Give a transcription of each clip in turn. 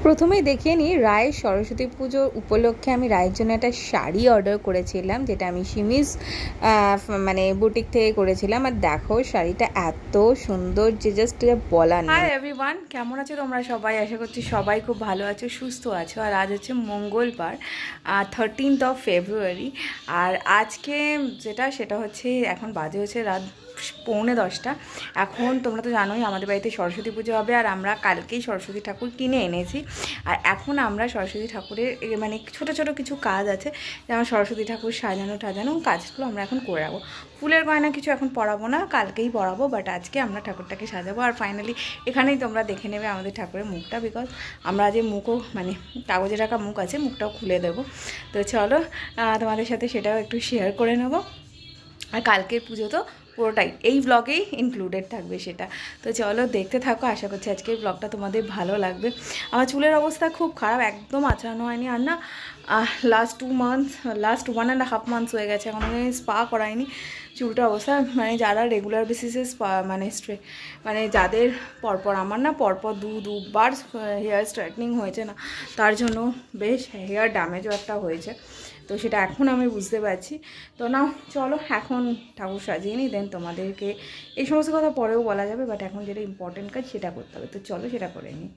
প্রথমেই দেখিয়ে নিই, রায়ের সরস্বতী পুজো উপলক্ষে আমি রায়ের জন্য একটা শাড়ি অর্ডার করেছিলাম, যেটা আমি সিমিজ মানে বুটিক থেকে করেছিলাম। আর দেখো শাড়িটা এত সুন্দর যে জাস্ট বলার নেই। হাই এভরিওয়ান, কেমন আছো তোমরা সবাই? আশা করছি সবাই খুব ভালো আছো, সুস্থ আছো। আর আজ হচ্ছে মঙ্গলবার, 13 ফেব্রুয়ারি। আর আজকে সেটা হচ্ছে, এখন বাজে হচ্ছে রাত 9:45। এখন তোমরা তো জানোই আমাদের বাড়িতে সরস্বতী পুজো হবে, আর আমরা কালকেই সরস্বতী ঠাকুর কিনে এনেছি। আর এখন আমরা সরস্বতী ঠাকুরের মানে ছোট ছোট কিছু কাজ আছে, যেমন সরস্বতী ঠাকুর সাজানো কাজগুলো আমরা এখন করে রাখবো। ফুলের গয়না কিছু এখন পরাবো না, কালকেই পরাবো, বাট আজকে আমরা ঠাকুরটাকে সাজাবো। আর ফাইনালি এখানেই তোমরা দেখে নেবে আমাদের ঠাকুরের মুখটা, বিকজ আমরা যে মুখও মানে কাগজে রাখা মুখ আছে, মুখটাও খুলে দেবো। তো চলো তোমাদের সাথে সেটাও একটু শেয়ার করে নেবো। আর কালকের পুজো তো পুরোটাই এই ব্লগেই ইনক্লুডেড থাকবে সেটা। তো চলো দেখতে থাকো, আশা করছি আজকের ব্লগটা তোমাদের ভালো লাগবে। আমার চুলের অবস্থা খুব খারাপ, একদম আঁচড়ানো হয়নি। আর না লাস্ট 1.5 মান্থস হয়ে গেছে, এখন আমি স্পা করাইনি। চুলটার অবস্থা মানে যারা রেগুলার বেসিসে স্পা মানে যাদের পরপর, আমার না পরপর দুবার হেয়ার স্ট্রেটনিং হয়েছে না, তার জন্য বেশ হেয়ার ড্যামেজও একটা হয়েছে। তো সেটা এখন আমি বুঝতে পারছি। তো না চলো এখন ঠাকুর সাজিয়ে নিই, দেন তোমাদেরকে এই সমস্ত কথা পরেও বলা যাবে, বাট এখন যেটা ইম্পর্টেন্ট কাজ সেটা করতে হবে। তো চলো সেটা করে নিই।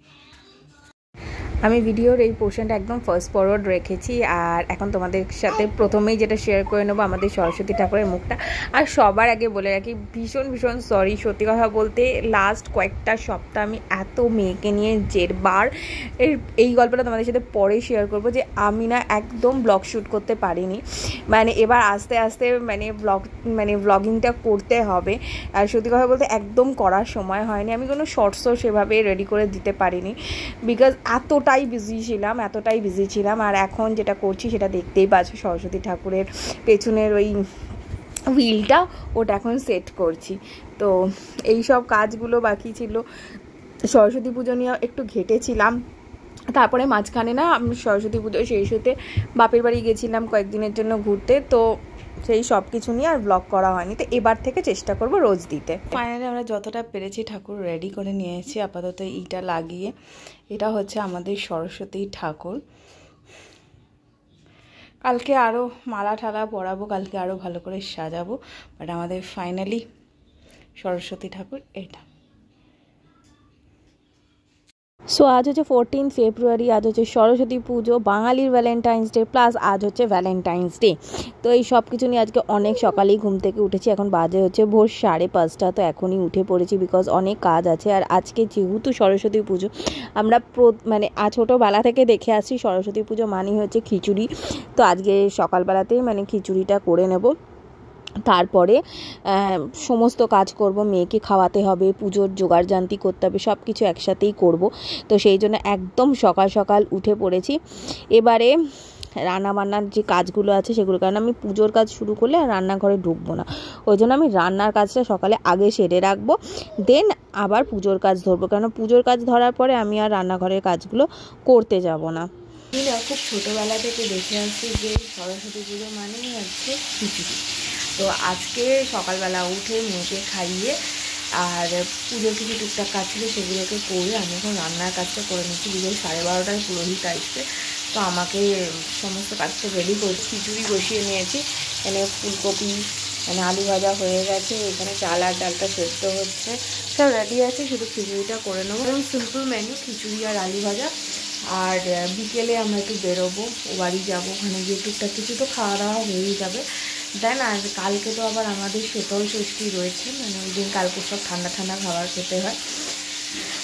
আমি ভিডিওর এই পোর্শনটা একদম ফার্স্ট ফরওয়ার্ড রেখেছি। আর এখন তোমাদের সাথে প্রথমেই যেটা শেয়ার করে নেবো আমাদের সরস্বতী ঠাকুরের মুখটা। আর সবার আগে বলে রাখি, ভীষণ সরি, সত্যি কথা বলতে লাস্ট কয়েকটা সপ্তাহ আমি এত মেয়েকে নিয়ে জেরবার এই গল্পটা তোমাদের সাথে পরে শেয়ার করবো, যে আমি না একদম ব্লগ শ্যুট করতে পারিনি। মানে এবার আস্তে আস্তে ব্লগিংটা করতে হবে। আর সত্যি কথা বলতে একদম করার সময় হয়নি, আমি কোনো শর্টসও সেভাবে রেডি করে দিতে পারিনি, বিকজ এতটাই বিজি ছিলাম। আর এখন যেটা করছি সেটা দেখতেই পাচ্ছ, সরস্বতী ঠাকুরের পেছনের ওই হুইলটা, ওটা এখন সেট করছি। তো এই সব কাজগুলো বাকি ছিল। সরস্বতী পুজো নিয়ে একটু ঘেটেছিলাম, তারপরে মাঝখানে না আমি সরস্বতী পুজো শেষ হতে বাপের বাড়ি গেছিলাম কয়েকদিনের জন্য ঘুরতে। তো সেই সব কিছু নিয়ে আর ব্লগ করা হয়নি। তো এবার থেকে চেষ্টা করব রোজ দিতে। ফাইনালি আমরা যতটা পেরেছি ঠাকুর রেডি করে নিয়েছি, আপাতত এইটা লাগিয়ে। এটা হচ্ছে আমাদের সরস্বতী ঠাকুর। কালকে আরও মালা ঠালা পরাবো, কালকে আরও ভালো করে সাজাবো, বাট আমাদের ফাইনালি সরস্বতী ঠাকুর এটা। সো আজ হচ্ছে 14 ফেব্রুয়ারি, আজ হচ্ছে সরস্বতী পুজো, বাঙালির ভ্যালেন্টাইন্স ডে, প্লাস আজ হচ্ছে ভ্যালেন্টাইন্স ডে। তো এই সব কিছু নিয়ে আজকে অনেক সকালেই ঘুম থেকে উঠেছি, এখন বাজে হচ্ছে ভোর 5:30। তো এখনই উঠে পড়েছি, বিকজ অনেক কাজ আছে। আর আজকে যেহেতু সরস্বতী পুজো, আমরা ছোটোবেলা থেকে দেখে আসছি সরস্বতী পুজো মানেই হচ্ছে খিচুড়ি। তো আজকে সকালবেলাতেই খিচুড়িটা করে নেব, তারপরে সমস্ত কাজ করব, মেয়েকে খাওয়াতে হবে, পুজোর জোগাড়জান্তি করতে হবে, সব কিছু একসাথেই করব। তো সেই জন্য একদম সকাল সকাল উঠে পড়েছি। এবারে রান্নাবান্নার যে কাজগুলো আছে সেগুলো, কারণ আমি পুজোর কাজ শুরু করলে আর রান্নাঘরে ঢুকবো না, ওই জন্য আমি রান্নার কাজটা সকালে আগে সেরে রাখবো, দেন আবার পুজোর কাজ ধরবো। কারণ পুজোর কাজ ধরার পরে আমি আর রান্নাঘরের কাজগুলো করতে যাব না। খুব ছোটোবেলা থেকে দেখে আসছি যে সরস্বতী পুজো মানেই হচ্ছে খিচুড়ি। তো আজকে সকালবেলা উঠে মেয়েকে খাইয়ে আর পুজোর কিছু টুকটাক কাজ ছিল সেগুলোকে করে আমি এখন রান্নার কাজটা করে নিচ্ছি। বিকেল 12:30টায় পুরোহিত আসবে, তো আমাকে সমস্ত কাজটা রেডি করছি। খিচুড়ি বসিয়ে নিয়েছি, এখানে ফুলকপি আলু ভাজা হয়ে গেছে, এখানে চাল আর ডালটা সেদ্ধ হচ্ছে, সব রেডি আছে, শুধু খিচুড়িটা করে নেবো। এবং সিম্পল মেনু, খিচুড়ি আর আলু ভাজা। আর বিকেলে আমরা একটু বেরোবো, ও বাড়ি যাবো, ওখানে গিয়ে টুকটাক কিছু তো খাওয়া দাওয়া হয়েই যাবে। দেন আর কালকে তো আবার আমাদের শীতল ষষ্ঠী রয়েছে, ওই দিন কালকে সব ঠান্ডা খাবার খেতে হয়।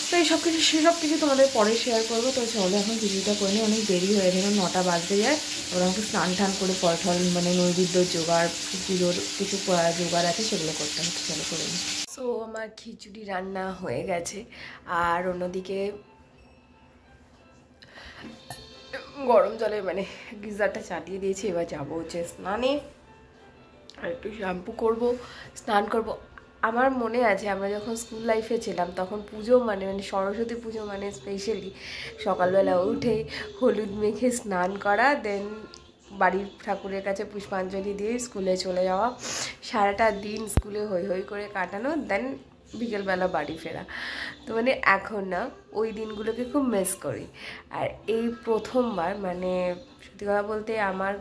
তো সেসব কিছু তোমাদের পরে শেয়ার করবো। তো চলো এখন কিছুটা করে নিই, অনেক দেরি হয়ে গেল, 9টা বাজতে যায়। ওরা আমাকে স্নান করে ফল নৈবেদ্য জোগাড়, পুজোর কিছু জোগাড় আছে সেগুলো করতে হবে। চলো করে নিই। সো আমার খিচুড়ি রান্না হয়ে গেছে, আর অন্যদিকে গরম জলে গিজারটা চালিয়ে দিয়েছি। এবার যাবো হচ্ছে স্নানে, আর একটু শ্যাম্পু করবো, স্নান করব। আমার মনে আছে আমরা যখন স্কুল লাইফে ছিলাম তখন পুজো সরস্বতী পুজো স্পেশালি সকালবেলা উঠে হলুদ মেখে স্নান করা, দেন বাড়ির ঠাকুরের কাছে পুষ্পাঞ্জলি দিয়ে স্কুলে চলে যাওয়া, সারাটা দিন স্কুলে হই হই করে কাটানো, দেন বিকেলবেলা বাড়ি ফেরা। তো মানে এখন না ওই দিনগুলোকে খুব মিস করি। আর এই প্রথমবার মানে সত্যি কথা বলতে আমার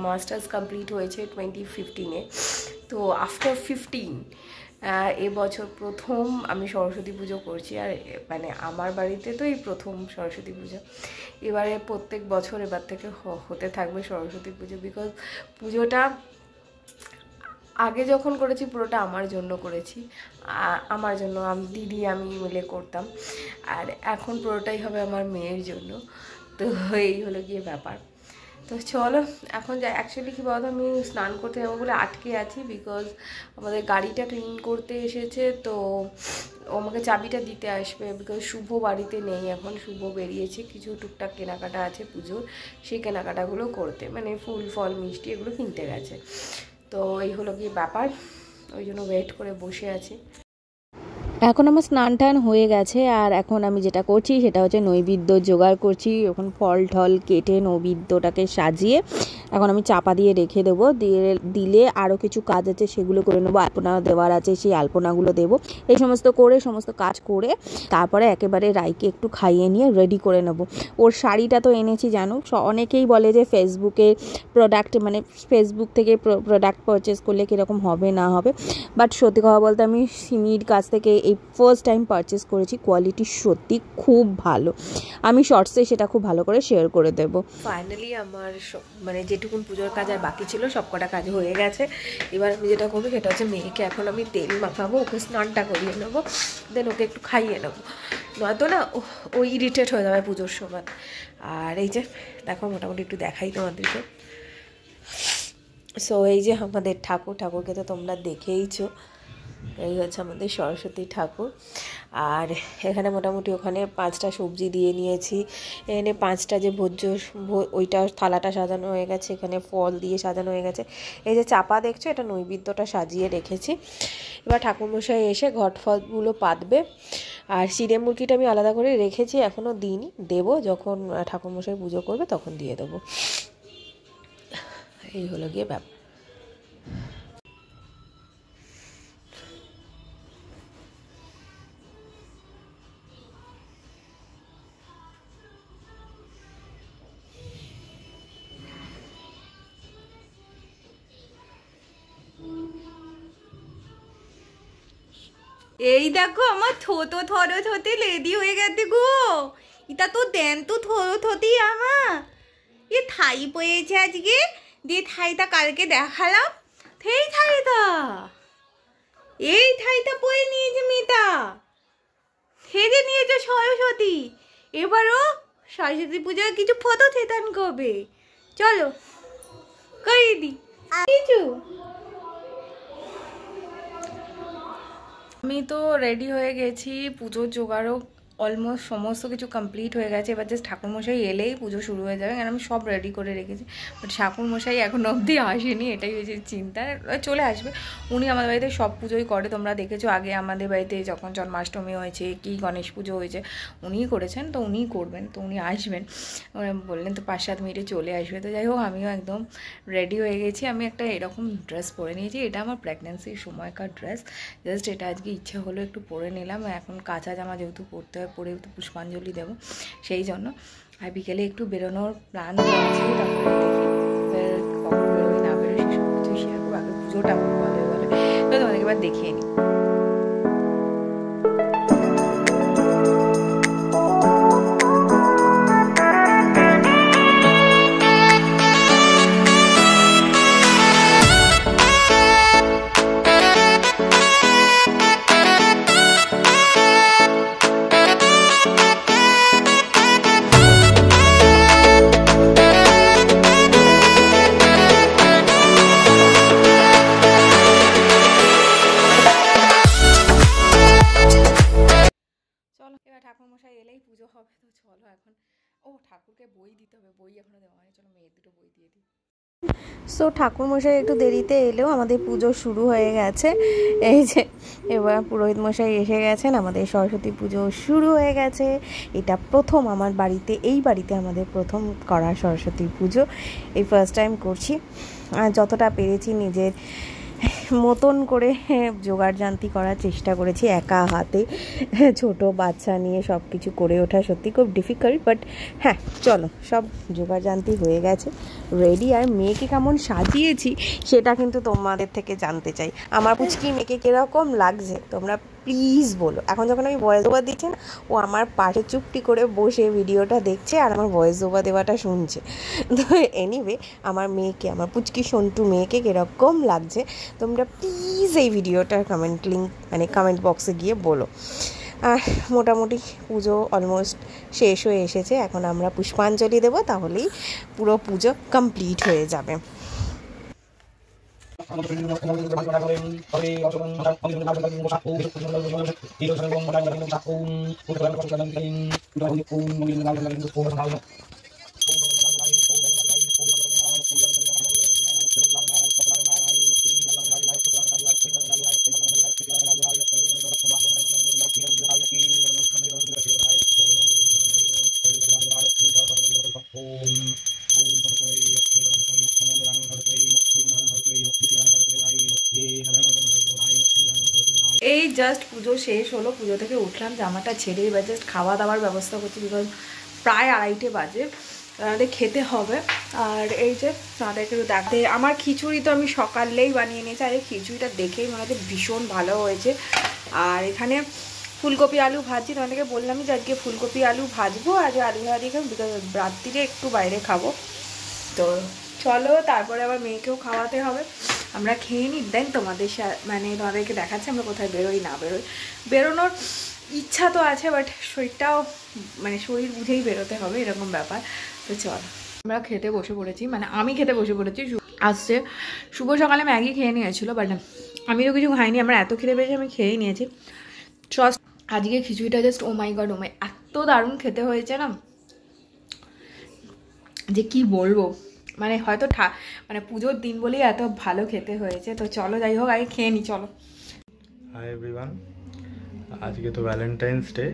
মাস্টার্স কমপ্লিট হয়েছে 2015-এ। তো আফটার 15 এবছর প্রথম আমি সরস্বতী পুজো করছি। আর মানে আমার বাড়িতে তো এই প্রথম সরস্বতী পুজো। এবারে প্রত্যেক বছর এবার থেকে হতে থাকবে সরস্বতী পুজো, বিকজ পুজোটা আগে যখন করেছি পুরোটা আমার জন্য করেছি, আমার জন্য দিদি আমি মিলে করতাম। আর এখন পুরোটাই হবে আমার মেয়ের জন্য। তো এই হলো গিয়ে ব্যাপার। তো চলো এখন যাই। অ্যাকচুয়ালি কী বলতো, আমি স্নান করতে যাবো বলে আটকে আছি, বিকজ আমাদের গাড়িটা ক্লিন করতে এসেছে। তো ও আমাকে চাবিটা দিতে আসবে, বিকজ শুভ বাড়িতে নেই এখন, শুভ বেরিয়েছে কিছু টুকটাক কেনাকাটা আছে পুজোর, সেই কেনাকাটাগুলো করতে, মানে ফুল ফল মিষ্টি এগুলো কিনতে গেছে। তো এই হলো কি ব্যাপার, ওই জন্য ওয়েট করে বসে আছি। এখন আমার স্নান টান হয়ে গেছে, আর এখন আমি যেটা করছি সেটা হচ্ছে নৈবেদ্য জোগাড় করছি। এখন ফল ঠল কেটে নৈবেদ্যটাকে সাজিয়ে এখন আমি চাপা দিয়ে রেখে দেবো। দিলে আরও কিছু কাজ আছে সেগুলো করে নেবো, আলপনা দেওয়ার আছে সেই আলপনাগুলো দেবো। এই সমস্ত কাজ করে তারপরে একেবারে রাইকে একটু খাইয়ে নিয়ে রেডি করে নেবো। ওর শাড়িটা তো এনেছি জানো, অনেকেই বলে যে ফেসবুক থেকে প্রোডাক্ট পারচেস করলে কীরকম হবে না হবে, বাট সত্যি কথা বলতে আমি সিমির কাছ থেকে এই ফার্স্ট টাইম পারচেস করেছি, কোয়ালিটি সত্যি খুব ভালো। আমি শর্টসে সেটা খুব ভালো করে শেয়ার করে দেব। ফাইনালি আমার মানে যেটুকুন পুজোর কাজ আর বাকি ছিল সব কটা কাজ হয়ে গেছে। এবার আমি যেটা করবো সেটা হচ্ছে মেয়েকে এখন আমি তেল মাখাবো, ওকে স্নানটা করিয়ে নেবো, দেন ওকে একটু খাইয়ে নেবো, নয়তো না ও ইরিটেট হয়ে যাবে পুজোর সময়। আর এই যে দেখো মোটামুটি একটু দেখাই তোমাদেরকে। সো এই যে আমাদের ঠাকুরকে তো তোমরা দেখেইছো, এই হচ্ছে আমাদের সরস্বতী ঠাকুর। আর এখানে মোটামুটি ওখানে 5টা সবজি দিয়ে নিয়েছি, এখানে 5টা যে ভোজ্য ওইটা থালাটা সাজানো হয়ে গেছে, এখানে ফল দিয়ে সাজানো হয়ে গেছে। এই যে চাপা দেখছো, এটা নৈবেদ্যটা সাজিয়ে রেখেছি। এবার ঠাকুরমশাই এসে ঘট ফলগুলো পাতবে। আর চিড়ে মুরগিটা আমি আলাদা করে রেখেছি, এখনও দিইনি, দেবো যখন ঠাকুরমশাই পুজো করবে তখন দিয়ে দেবো। এই হলো গিয়ে ব্যাপার। এই দেখো আমার ছোট থতে রেডি হয়ে গেছে গো। এটা তো দেন তো থতি আমার এ থাই পেয়েছে আজকে, দিয়ে থাইটা কালকে দেখালাম, এই থাইটা পয়ে নিয়েছে মেয়েটা, সেজে নিয়েছে সরস্বতী। এবারও সরস্বতী পুজোর কিছু ফটো থেতান করবে, চলো করিয়ে দি কিছু। আমি তো রেডি হয়ে গেছি, পুজোর জোগাড়ও অলমোস্ট সমস্ত কিছু কমপ্লিট হয়ে গেছে। এবার জাস্ট ঠাকুরমশাই এলেই পুজো শুরু হয়ে যাবে, কারণ আমি সব রেডি করে রেখেছি। বাট ঠাকুরমশাই এখন অবধি আসেনি, এটাই হয়েছে চিন্তা। চলে আসবে, উনি আমাদের বাড়িতে সব পুজোই করে, তোমরা দেখেছো আগে আমাদের বাড়িতে যখন জন্মাষ্টমী হয়েছে কি গণেশ পুজো হয়েছে উনিই করেছেন, তো উনিই করবেন, তো উনি আসবেন বললেন, তো 5-7 মিনিটে চলে আসবে। তো যাই হোক আমিও একদম রেডি হয়ে গেছি। আমি একটা এরকম ড্রেস পরে নিয়েছি, এটা আমার প্রেগনেন্সির সময়কার ড্রেস, জাস্ট এটা আজকে ইচ্ছে হলো একটু পরে নিলাম। এখন কাঁচা জামা যেহেতু পরতে হয়, পরে একটু পুষ্পাঞ্জলি দেবো সেই জন্য। আর বিকেলে একটু বেরোনোর প্ল্যান আছে, তারপরে দেখি কখন বেরোই না বেরোই সেসব কিছু শেয়ার করবো। আগে পুজোটা ভালো বলে তো তোমাদেরকে এবার দেখিয়ে নিই। ঠাকুরমশাই এলেই পুজো হবে, তো চলো এখন ঠাকুরকে বই দিতে হবে, বই এখনো দেওয়া হয়নি, চলো মেয়ের দুটো বই দিয়ে দিই। সো ঠাকুরমশাই একটু দেরিতে এলেও আমাদের পুজো শুরু হয়ে গেছে। এই যে এবার পুরোহিত মশাই এসে গেছেন, আমাদের সরস্বতী পুজো শুরু হয়ে গেছে। এটা প্রথম আমার বাড়িতে, এই বাড়িতে আমাদের প্রথম করা সরস্বতী পুজো, এই ফার্স্ট টাইম করছি। আর যতটা পেরেছি নিজের মতন করে জোগাড়জান্তি করার চেষ্টা করেছি একা হাতে। ছোট বাচ্চা নিয়ে সব কিছু করে ওঠা সত্যি খুব ডিফিকাল্ট, বাট হ্যাঁ চলো সব জোগাড়জান্তি হয়ে গেছে, রেডি। আর মেয়েকে কেমন সাজিয়েছি সেটা কিন্তু তোমাদের থেকে জানতে চাই। আমার পুচকি মেয়েকে কীরকম লাগছে তোমরা প্লিজ বলো। এখন যখন আমি ভয়েস ওভার দিচ্ছি না, ও আমার পাশে চুপটি করে বসে ভিডিওটা দেখছে আর আমার ভয়েস ওভার দেওয়াটা শুনছে। তো এনিওয়ে, আমার মেয়েকে, আমার পুচকি সন্টু মেয়েকে কীরকম লাগছে তোমরা প্লিজ এই ভিডিওটার কমেন্ট লিঙ্ক মানে কমেন্ট বক্সে গিয়ে বলো। আর মোটামুটি পুজো অলমোস্ট শেষ হয়ে এসেছে, এখন আমরা পুষ্পাঞ্জলি দেবো, তাহলেই পুরো পুজো কমপ্লিট হয়ে যাবে। এই জাস্ট পুজো শেষ হলো, পুজো থেকে উঠলাম, জামাটা ছেড়ে এবার জাস্ট খাওয়া দাওয়ার ব্যবস্থা করছি, বিকজ প্রায় 2:30 বাজে, আমাদের খেতে হবে। আর এই যে তাদেরকে দেখতে, আমার খিচুড়ি তো আমি সকালেই বানিয়ে নিয়েছি, আর এই খিচুড়িটা দেখেই মনে হচ্ছে ভীষণ ভালো হয়েছে। আর এখানে ফুলকপি আলু ভাজি, তোমাদেরকে বললামই যে আজকে ফুলকপি আলু ভাজবো, আর আলু ভাজি খাবো, বিকজ রাত্রিরে একটু বাইরে খাবো। তো চলো, তারপরে আবার মেয়েকেও খাওয়াতে হবে, আমরা খেয়ে নিই, দেন তোমাদের মানে তোমাদেরকে দেখাচ্ছি আমরা কোথায় বেরোই না বেরোই। বেরোনোর ইচ্ছা তো আছে, বাট শরীরটাও মানে শরীর বুঝেই বেরোতে হবে, এরকম ব্যাপার। তো চলো, আমরা খেতে বসে পড়েছি, মানে আমি খেতে বসে পড়েছি। আসছে শুভ সকালে ম্যাগি খেয়ে নিয়েছিল, বাট আমি তো কিছু খাইনি, আমার এত খেতে পেয়েছি আমি খেয়েই নিয়েছি। ট্রাস্ট, আজকে খিচুড়িটা জাস্ট ও মাই গড, এত দারুণ খেতে হয়েছে না যে কি বলবো, মানে হয়তো মানে পুজোর দিন বলেই এত ভালো খেতে হয়েছে। তো চলো যাই হোক, আগে খেয়ে নি চলো। হাই এভরিওয়ান, আজকে তো ভ্যালেন্টাইন্স ডে,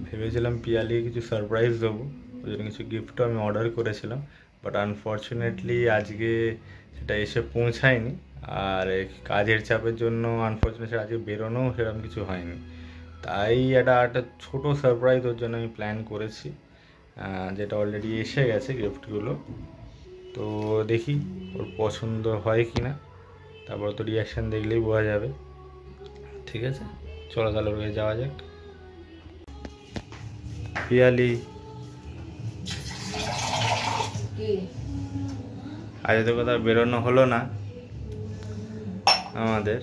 ভেবেছিলাম পিয়ালি কিছু সারপ্রাইজ দেবো, ওই জন্য কিছু গিফটও আমি অর্ডার করেছিলাম, বাট আনফর্চুনেটলি আজকে সেটা এসে পৌঁছায়নি। আর কাজের চাপের জন্য আনফর্চুনেটলি আজকে বেরোনো সেরকম কিছু হয়নি, তাই একটা ছোটো সারপ্রাইজ ওর জন্য আমি প্ল্যান করেছি, যেটা অলরেডি এসে গেছে গিফটগুলো। তো দেখি ওর পছন্দ হয় কি না, তারপর তো রিয়াকশান দেখলেই বোঝা যাবে। ঠিক আছে, চলো তাহলে ওর যাওয়া যাক। পিয়ালি, আজ তো কোথাও বেরোনো হলো না আমাদের,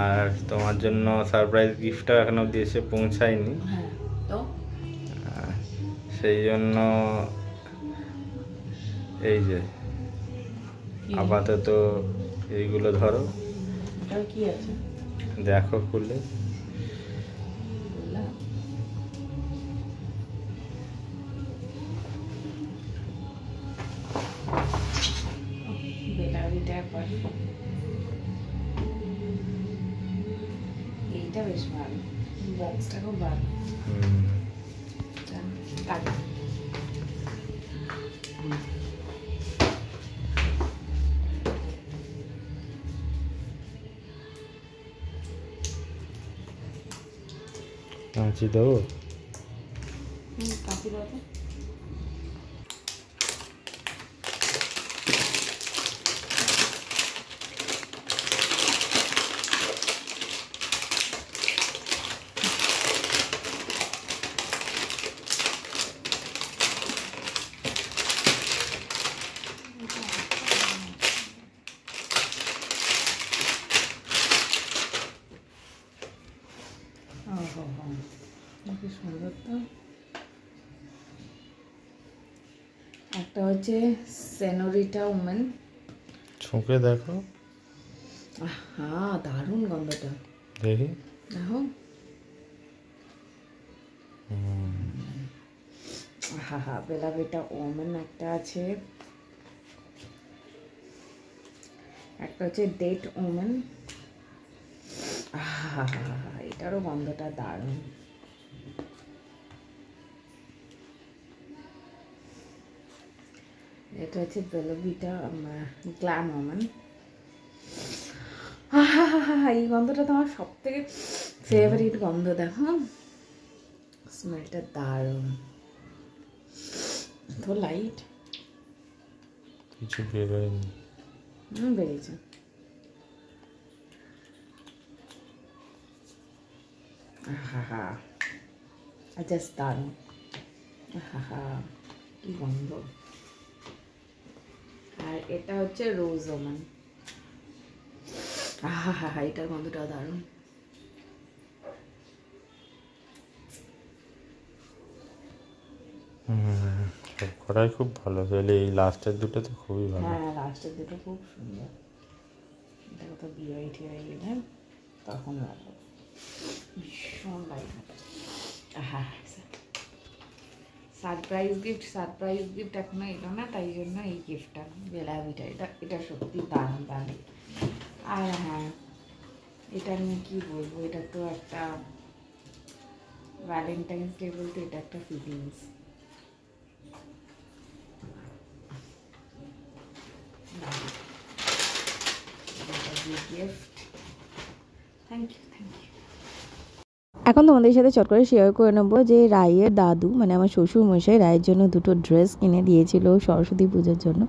আর তোমার জন্য সারপ্রাইজ গিফটটা এখনো অব্দি এসে পৌঁছায়নি, সেই জন্য এই যে আপাতত এইগুলো ধরো, কি আছে দেখো খুলে। এইটা বেশ ভালো, বক্সটা খুব ভালো। কাঁচি দেবো? কাঁচি দেবো। কি সুন্দর তো। একটা হচ্ছে সেনোরিটা উমেন, ছুঁকে দেখো। হ্যাঁ দারুণ গন্ধটা, দেখি দেখো। হ্যাঁ হ্যাঁ, বেলাভিটা ওমেন একটা আছে, একটা হচ্ছে ডেট ওমেন। এটারও গন্ধটা দারুণ। এটা হচ্ছে বেলাভিটা গ্ল্যাম ওমেন। এই গন্ধটা তো আমার সব থেকে ফেভারিট গন্ধ। দেখো স্মেলটা দারুণ। তো লাইট কিছু বেরোয়নি। বেরিয়েছে। জাস্ট দারুণ। কি গন্ধ। আর এটা হচ্ছে রোজ ওমান। এটার গন্ধটা দারুণ। সবকটাই খুব ভালো, তাহলে এই লাস্টের দুটো তো খুবই ভালো। হ্যাঁ, লাস্টের দুটো খুব সুন্দর। এটা কোথাও বিয়ে হয়ে গেলে তখন ভীষণ লাইট। সারপ্রাইজ গিফট এখনো এলো না, তাই জন্য এই গিফটটা বেলাভিটা। এটা সত্যি দারুণ দারুণ। আর হ্যাঁ, এটা নিয়ে কি বলবো, এটা তো একটা ভ্যালেন্টাইন্স ডে বলতে এটা একটা ফিলিংস। Gift, thank you. এখন তোমাদের সাথে চট করে শেয়ার করে নেবো যে রায়ের দাদু মানে আমার শ্বশুর মশাই রায়ের জন্য দুটো ড্রেস কিনে দিয়েছিল সরস্বতী পুজোর জন্য।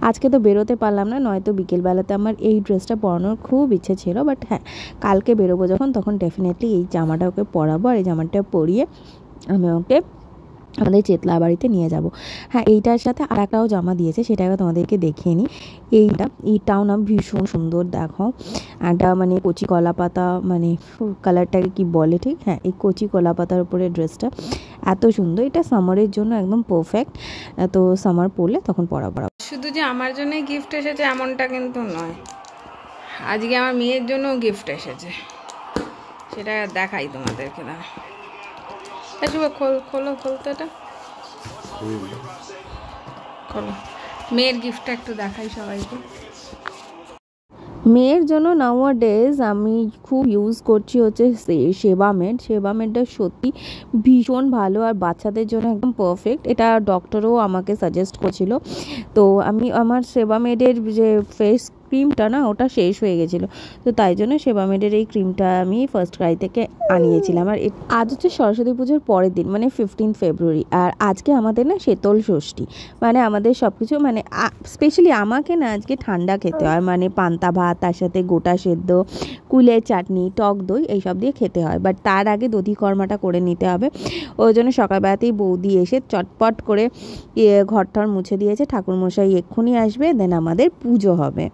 আজকে তো বেরোতে পারলাম না, নয়তো বিকেলবেলাতে আমার এই ড্রেসটা পরানোর খুব ইচ্ছে ছিল। বাট হ্যাঁ, কালকে বেরোবো যখন তখন ডেফিনেটলি এই জামাটা ওকে পরাবো। আর এই জামাটা পরিয়ে আমি ওকে আমাদের চেতলা বাড়িতে নিয়ে যাব। হ্যাঁ, এইটার সাথে আর একটাও জামা দিয়েছে, সেটাকে তোমাদেরকে দেখিয়ে নিই। এইটাও না ভীষণ সুন্দর। দেখো একটা মানে কচি কলা পাতা, মানে কালারটাকে কি বলে ঠিক, হ্যাঁ এই কচি কলা পাতার উপরে ড্রেসটা এত সুন্দর। এটা সামারের জন্য একদম পারফেক্ট। তো সামার পরলে তখন পরা। শুধু যে আমার জন্যই গিফট এসেছে এমনটা কিন্তু নয়, আজকে আমার মেয়ের জন্য গিফট এসেছে, সেটা দেখাই তোমাদেরকে। দাঁড়া খোলতো এটা, খোলো। মেয়ের গিফটটা একটু দেখাই সবাইকে। মেয়ের জন্য নাওয়াডেজ আমি খুব ইউজ করছি হচ্ছে সেবামেডটা সত্যি ভীষণ ভালো আর বাচ্চাদের জন্য একদম পারফেক্ট। এটা ডক্টরও আমাকে সাজেস্ট করছিল। তো আমি আমার সেবামেডের যে ফেস ক্রিমটা না ওটা শেষ হয়ে গেছিলো, তো তাই জন্য সেবামেডের এই ক্রিমটা আমি ফার্স্ট ক্রাই থেকে আনিয়েছিলাম। আর আজ হচ্ছে সরস্বতী পুজোর পরের দিন, মানে 15 ফেব্রুয়ারি। আর আজকে আমাদের না শীতল ষষ্ঠী, মানে আমাদের সব কিছু মানে স্পেশালি আমাকে না আজকে ঠান্ডা খেতে হয়, মানে পান্তা ভাত, তার সাথে গোটা সেদ্ধ, কুলের চাটনি, টক দই এইসব দিয়ে খেতে হয়। বাট তার আগে দধি কর্মাটা করে নিতে হবে। ওই জন্য সকালবেলাতেই বৌদি এসে চটপট করে ঘর টর মুছে দিয়েছে। ঠাকুরমশাই এক্ষুনি আসবে, দেন আমাদের পুজো হবে।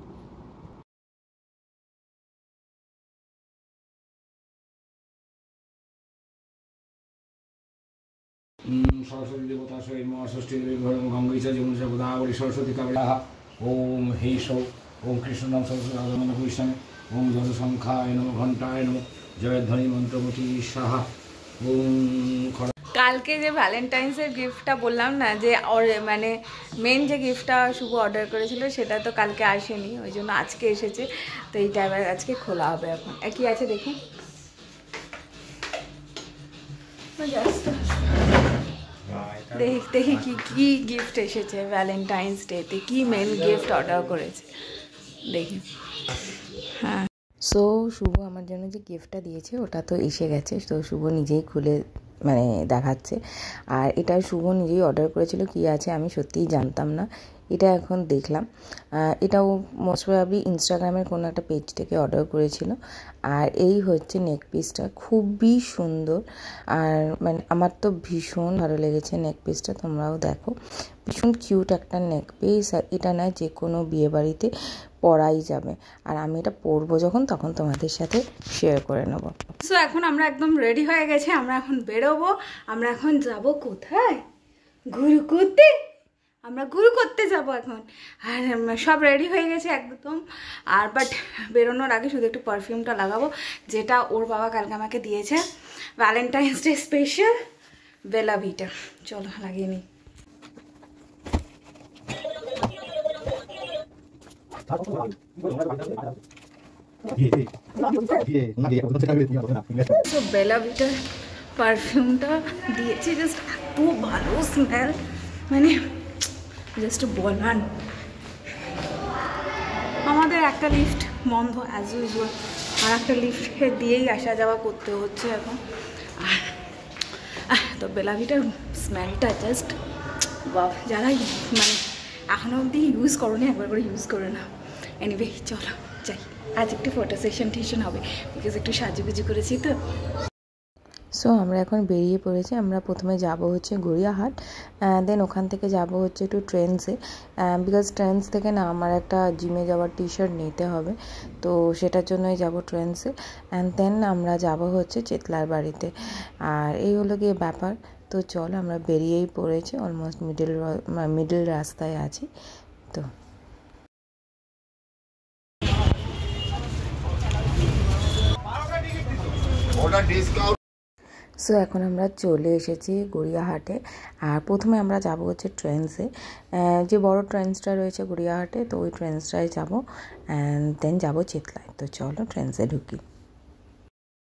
সরস্বতী দেবতা সহিত মহাষষ্ঠী গঙ্গৈচা যমুনা গোদাবরী সরস্বতী কাবড়া ওম হেসৌ ওম কৃষ্ণ নাম সরস্বতী কৃষ্ণ ওম যশ সংখ্যায় নম ঘণ্টায় নম জয়ধ্বনি মন্ত্রমুখী সাহা ওম। কালকে যে ভ্যালেন্টাইন্সের গিফটটা বললাম না, যে মানে মেন যে গিফটটা শুভ অর্ডার করেছিল সেটা তো কালকে আসেনি, ওই জন্য আজকে এসেছে। তো এইটা এবার আজকে খোলা হবে। এখন কি আছে দেখি। দেখি কি গিফট এসেছে ভ্যালেন্টাইন্স ডেতে, কি মেন গিফট অর্ডার করেছে দেখি। হ্যাঁ, সো শুভ আমার জন্য যে গিফটটা দিয়েছে ওটা তো এসে গেছে। তো শুভ নিজেই খুলে মানে দেখাচ্ছে। আর এটা শুভ নিজেই অর্ডার করেছিল, কি আছে আমি সত্যিই জানতাম না, এটা এখন দেখলাম। এটাও মোস্ট প্রবাবলি ইনস্টাগ্রামের কোনো একটা পেজ থেকে অর্ডার করেছিল। আর এই হচ্ছে নেক পিসটা, খুবই সুন্দর। আর মানে আমার তো ভীষণ ভালো লেগেছে নেক পিসটা, তোমরাও দেখো ভীষণ কিউট একটা নেক পিস। আর এটা না যে কোনো বিয়েবাড়িতে পরাই যাবে। আর আমি এটা পরবো যখন তখন তোমাদের সাথে শেয়ার করে নেব। সো এখন আমরা একদম রেডি হয়ে গেছে, আমরা এখন বেরোবো। আমরা এখন যাব কোথায়? গুরু করতে। আমরা গুরু করতে যাব এখন। আর সব রেডি হয়ে গেছে একদম। আর বাট বেরোনোর আগে শুধু একটু পারফিউমটা লাগাবো, যেটা ওর বাবা কালকে আমাকে দিয়েছে, ভ্যালেন্টাইন্স ডে স্পেশাল বেলা ভিটা। চলো লাগিয়ে নিই। বেলা ভিটার পারফিউমটা দিয়েছে, জাস্ট এত ভালো স্মেল, মানে জাস্ট বলান। আমাদের একটা লিফট বন্ধ অ্যাজ ইউজুয়াল, আর একটা লিফটে দিয়েই আসা যাওয়া করতে হচ্ছে এখন। আর তো বেলাভিটার স্মেলটা জাস্ট বাহ, যারা মানে এখনও অবধি ইউজ করো না একবার করে ইউজ করে না। এনিওয়ে চলো যাই, আজ একটু ফটো সেশন হবে বিকজ একটু সাজুগুজু করেছি তো। সো আমরা এখন বেরিয়ে পড়েছি। আমরা প্রথমে যাব হচ্ছে গড়িয়াহাট, দেন ওখান থেকে যাব হচ্ছে একটু ট্রেন্সে, বিকজ ট্রেন্স থেকে না আমার একটা জিমে যাওয়ার টি শার্ট নিতে হবে, তো সেটার জন্যই যাব ট্রেন্সে। অ্যান্ড দেন আমরা যাব হচ্ছে চেতলার বাড়িতে। আর এই হলো গিয়ে ব্যাপার। তো চলো আমরা বেরিয়েই পড়েছি, অলমোস্ট মিডল রাস্তায় আছি। তো সো এখন আমরা চলে এসেছি গড়িয়াহাটে। আর প্রথমে আমরা যাব হচ্ছে ট্রেন্সে, যে বড় ট্রেন্সটা রয়েছে গড়িয়াহাটে, তো ওই ট্রেন্সটায় যাব অ্যান্ড দেন যাব চেতলায়। তো চলো ট্রেন্সে ঢুকি।